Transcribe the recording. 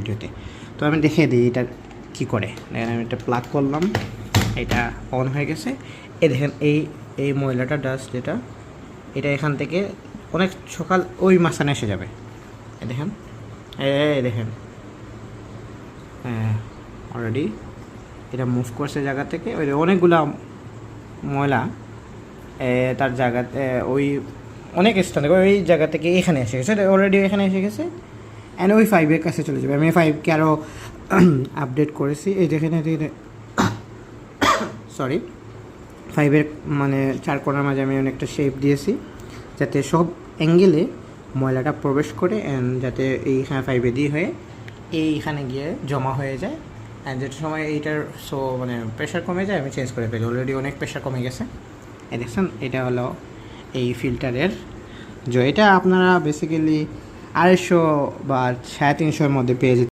ভিডিওতে। তো আমি দেখিয়ে দিই এটা কী করে। দেখেন আমি এটা প্লাগ করলাম, এটা অন হয়ে গেছে। দেখেন এই ময়লাটা ডাস্ট যেটা, এটা এখান থেকে অনেক সকাল ওই মাঝখানে এসে যাবে। দেখেন দেখেন হ্যাঁ অলরেডি এটা মুভ করছে জায়গা থেকে। ওই অনেকগুলা ময়লা তার জায়গাতে ওই অনেক স্থান থেকে ওই জায়গা থেকে এখানে এসে গেছে, অলরেডি এখানে এসে গেছে। অ্যান্ড ওই 5-এর কাছে চলে যাবে। আমি 5কে আরও আপডেট করেছি। এই দেখেন সরি 5-এর মানে 4 কোণার মাঝে আমি অনেকটা শেপ দিয়েছি যাতে সব অ্যাঙ্গেলে ময়লাটা প্রবেশ করে অ্যান্ড যাতে এইখানে 5-এ দিয়ে হয়ে এইখানে গিয়ে জমা হয়ে যায়। অ্যান্ড যেটা সময় এইটার মানে প্রেশার কমে যায়, আমি চেঞ্জ করে ফেলি। অলরেডি অনেক প্রেশার কমে গেছে। এই দেখছেন এটা হলো এই ফিল্টারের এটা আপনারা বেসিক্যালি 250 বা 350 মধ্যে পেয়ে যেতে